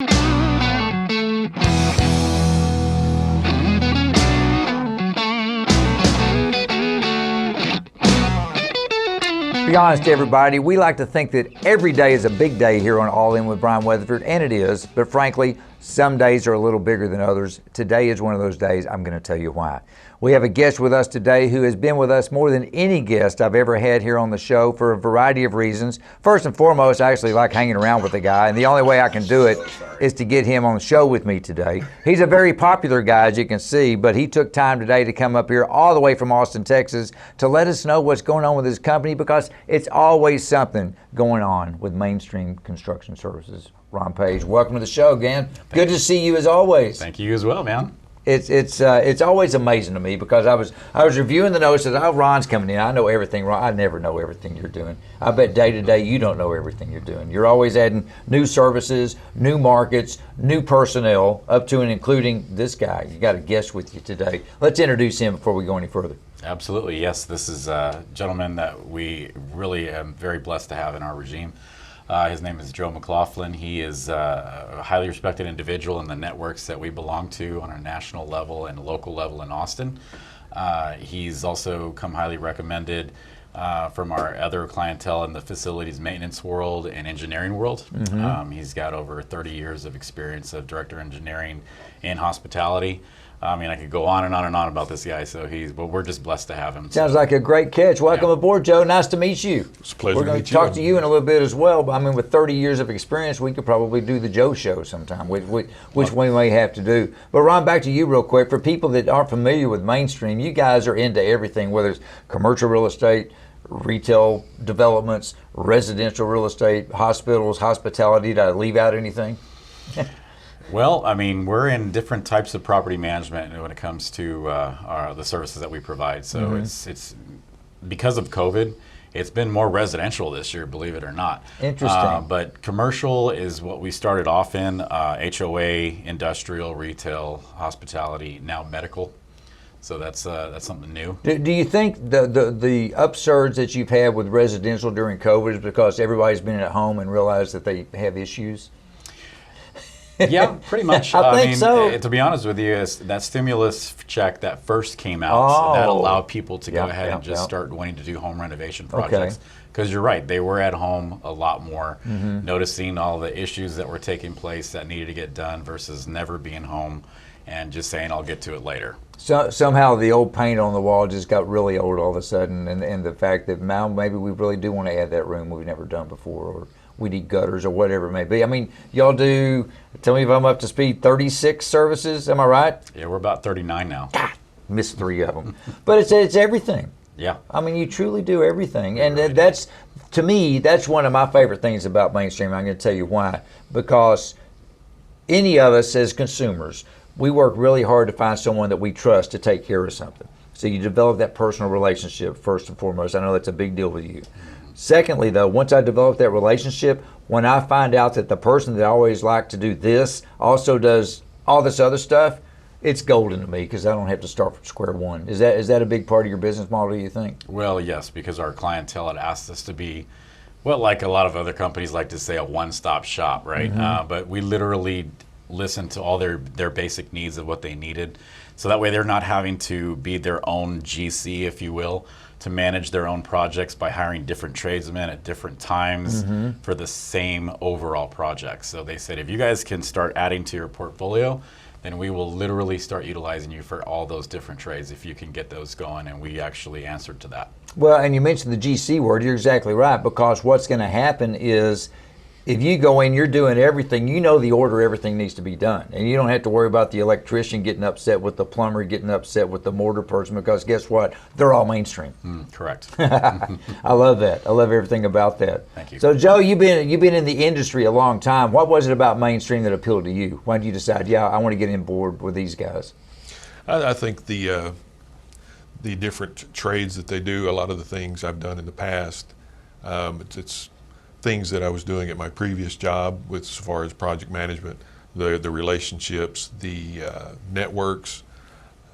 To be honest, everybody, we like to think that every day is a big day here on All In with Brian Weatherford, and it is, but frankly, some days are a little bigger than others. Today is one of those days. I'm going to tell you why. We have a guest with us today who has been with us more than any guest I've ever had here on the show for a variety of reasons. First and foremost, I actually like hanging around with the guy, and the only way I can do it is to get him on the show with me today. He's a very popular guy, as you can see, but he took time today to come up here all the way from Austin, Texas, to let us know what's going on with his company, because it's always something going on with Mainstream Construction Services. Ron Page, welcome to the show again. Good to see you as always. Thank you as well, man. It's always amazing to me, because I was reviewing the notes and said, oh, Ron's coming in. I know everything, Ron. I never know everything you're doing. I bet day to day you don't know everything you're doing. You're always adding new services, new markets, new personnel, up to and including this guy. You got a guest with you today. Let's introduce him before we go any further. Absolutely, yes. This is a gentleman that we really am very blessed to have in our regime. His name is Joe McLaughlin. He is a highly respected individual in the networks that we belong to on a national level and local level in Austin. He's also come highly recommended from our other clientele in the facilities maintenance world and engineering world. Mm-hmm. He's got over 30 years of experience of director engineering in hospitality. I mean, I could go on and on and on about this guy, but we're just blessed to have him. Sounds like a great catch. Welcome aboard, Joe. Nice to meet you. It's a pleasure We're going to talk to you in a little bit as well, but I mean, with 30 years of experience, we could probably do the Joe show sometime, which we may have to do. But Ron, back to you real quick. For people that aren't familiar with Mainstream, you guys are into everything, whether it's commercial real estate, retail developments, residential real estate, hospitals, hospitality. Did I leave out anything? Well, I mean, we're in different types of property management when it comes to the services that we provide. So mm-hmm. it's because of COVID, it's been more residential this year, believe it or not. Interesting. But commercial is what we started off in, HOA, industrial, retail, hospitality, now medical. So that's something new. Do you think the upsurge that you've had with residential during COVID is because everybody's been at home and realized that they have issues? Yeah, pretty much. I think so. To be honest with you, that stimulus check that first came out, that allowed people to go ahead and just start wanting to do home renovation projects. Because you're right, they were at home a lot more, noticing all the issues that were taking place that needed to get done versus never being home and just saying, I'll get to it later. So somehow the old paint on the wall just got really old all of a sudden, and the fact that now maybe we really do want to add that room we've never done before, or we need gutters or whatever it may be. I mean, y'all do, tell me if I'm up to speed, 36 services, am I right? Yeah, we're about 39 now. God, missed 3 of them. But it's everything. Yeah. I mean, you truly do everything. And really that's, to me, that's one of my favorite things about Mainstream. I'm going to tell you why. Because any of us as consumers, we work really hard to find someone that we trust to take care of something. So you develop that personal relationship first and foremost. I know that's a big deal with you. Secondly, though, once I develop that relationship, when I find out that the person that I always liked to do this also does all this other stuff, it's golden to me, because I don't have to start from square one. Is that a big part of your business model, do you think? Well, yes, because our clientele had asked us to be, well, like a lot of other companies like to say, a one-stop shop, right? Mm-hmm. But we literally listen to all their basic needs of what they needed. So that way they're not having to be their own GC, if you will, to manage their own projects by hiring different tradesmen at different times for the same overall project. So they said, if you guys can start adding to your portfolio, then we will literally start utilizing you for all those different trades if you can get those going, and we actually answered to that. Well, and you mentioned the GC word, you're exactly right, because what's going to happen is if you go in, you're doing everything, you know the order everything needs to be done. And you don't have to worry about the electrician getting upset with the plumber, getting upset with the mortar person, because guess what? They're all Mainstream. Correct. I love that. I love everything about that. Thank you. So Joe, you've been in the industry a long time. What was it about Mainstream that appealed to you? Why did you decide, yeah, I want to get on board with these guys? I think the different trades that they do, a lot of the things I've done in the past, it's things that I was doing at my previous job with, as far as project management, the relationships, the networks,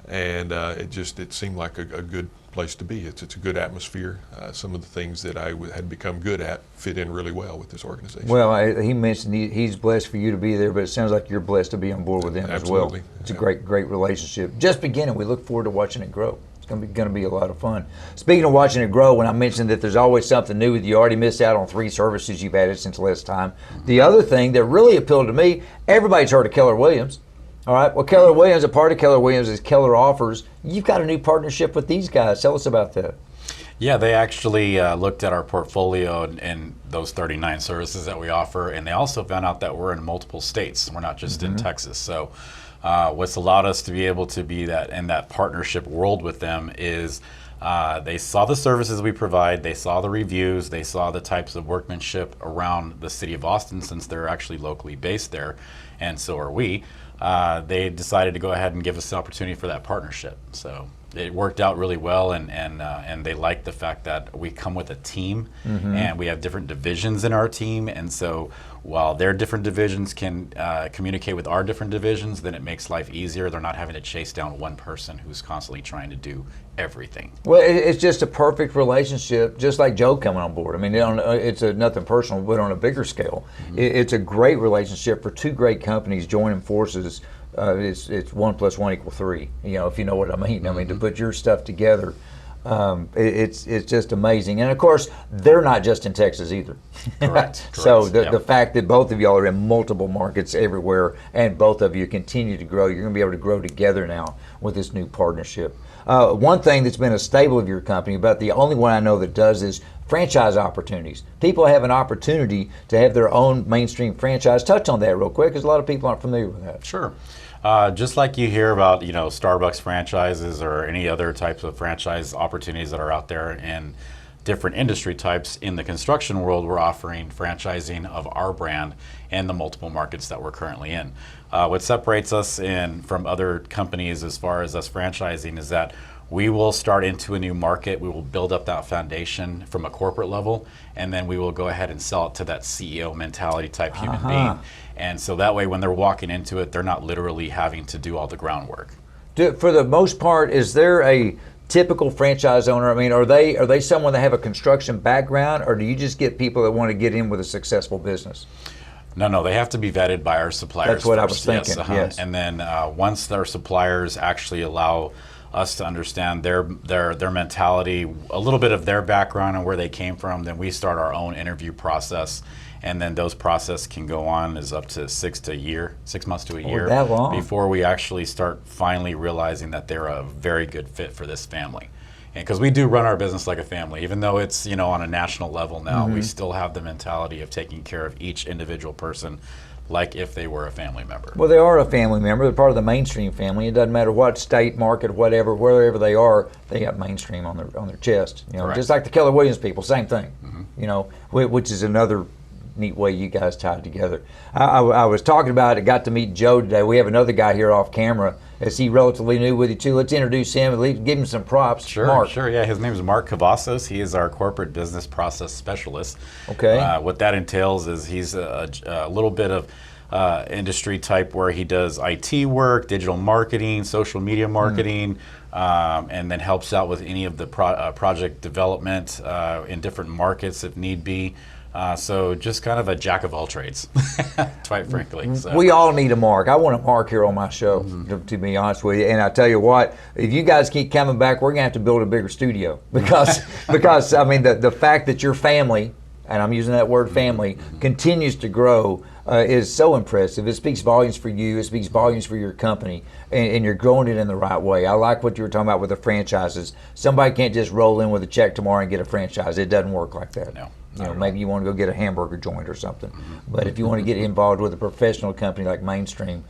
and it seemed like a good place to be. It's a good atmosphere. Some of the things that I had become good at fit in really well with this organization. Well, he mentioned he's blessed for you to be there, but it sounds like you're blessed to be on board with him Absolutely. as well. It's a great relationship. Just beginning. We look forward to watching it grow. It's going to be a lot of fun. Speaking of watching it grow, when I mentioned that there's always something new, you already missed out on 3 services you've added since last time. The other thing that really appealed to me, everybody's heard of Keller Williams. All right, well, Keller Williams, a part of Keller Williams is Keller Offers. You've got a new partnership with these guys. Tell us about that. Yeah, they actually looked at our portfolio and those 39 services that we offer, and they also found out that we're in multiple states. We're not just in Texas. So what's allowed us to be able to be in that partnership world with them is they saw the services we provide, they saw the reviews, they saw the types of workmanship around the city of Austin, since they're actually locally based there, and so are we. They decided to go ahead and give us the opportunity for that partnership. So it worked out really well, and they like the fact that we come with a team, and we have different divisions in our team, and so while their different divisions can communicate with our different divisions, then it makes life easier. They're not having to chase down one person who's constantly trying to do everything. Well, it's just a perfect relationship, just like Joe coming on board. I mean, it's nothing personal, but on a bigger scale. It's a great relationship for 2 great companies joining forces. It's 1 + 1 = 3. If you know what I mean. I mean, to put your stuff together, it's just amazing. And of course, they're not just in Texas either. Correct. So the fact that both of y'all are in multiple markets everywhere, and both of you continue to grow, you're going to be able to grow together now with this new partnership. One thing that's been a staple of your company, but the only one I know that does, is franchise opportunities. People have an opportunity to have their own mainstream franchise. Touch on that real quick, because a lot of people aren't familiar with that. Sure. Just like you hear about, Starbucks franchises or any other types of franchise opportunities that are out there in different industry types, in the construction world, we're offering franchising of our brand and the multiple markets that we're currently in. What separates us from other companies as far as us franchising is that we will start into a new market, we will build up that foundation from a corporate level, and then we will go ahead and sell it to that CEO mentality type human being. And so that way when they're walking into it, they're not literally having to do all the groundwork. For the most part, is there a typical franchise owner? I mean, are they someone that have a construction background, or do you just get people that want to get in with a successful business? No, they have to be vetted by our suppliers. That's what first. I was thinking, yes. And then once their suppliers actually allow us to understand their mentality, a little bit of their background and where they came from, then we start our own interview process, and then those process can go on is up to 6 months to a year, that long? Before we actually start finally realizing that they're a very good fit for this family. Because we do run our business like a family, even though it's on a national level now, we still have the mentality of taking care of each individual person like if they were a family member. Well, they are a family member. They're part of the mainstream family. It doesn't matter what state, market, whatever, wherever they are, they got mainstream on their chest. Just like the Keller Williams people, same thing. Which is another neat way you guys tied together. I was talking about it, got to meet Joe today. We have another guy here off camera. Is he relatively new with you too? Let's introduce him, at least give him some props. Sure, Mark. Sure, yeah. His name is Mark Cavazos. He is our corporate business process specialist. Okay. What that entails is he's a little bit of industry type where he does IT work, digital marketing, social media marketing, and then helps out with any of the project development in different markets if need be. So just kind of a jack of all trades, quite frankly. So. We all need a Mark. I want a Mark here on my show, to be honest with you. And I tell you what, if you guys keep coming back, we're going to have to build a bigger studio. Because I mean, the fact that your family, and I'm using that word family, continues to grow is so impressive. It speaks volumes for you. It speaks volumes for your company. And you're growing it in the right way. I like what you were talking about with the franchises. Somebody can't just roll in with a check tomorrow and get a franchise. It doesn't work like that. No. Maybe you want to go get a hamburger joint or something. But if you want to get involved with a professional company like Mainstream,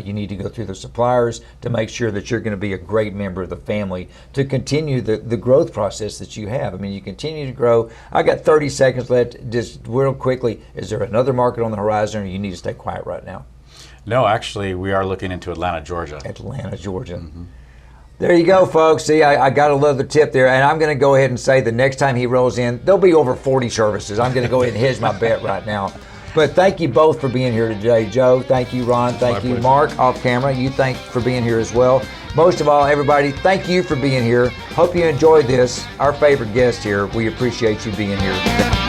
you need to go through the suppliers to make sure that you're going to be a great member of the family to continue the growth process that you have. I mean, you continue to grow. I got 30 seconds left. Just real quickly, is there another market on the horizon, or you need to stay quiet right now? No, actually, we are looking into Atlanta, Georgia. Atlanta, Georgia. There you go, folks. See, I got a little tip there, and I'm going to go ahead and say the next time he rolls in, there'll be over 40 services. I'm going to go ahead and hedge my bet right now. But thank you both for being here today. Joe, thank you. Ron, thank My you. pleasure. Mark, off camera, you thank for being here as well. Most of all, everybody, thank you for being here. Hope you enjoyed this. Our favorite guest here. We appreciate you being here.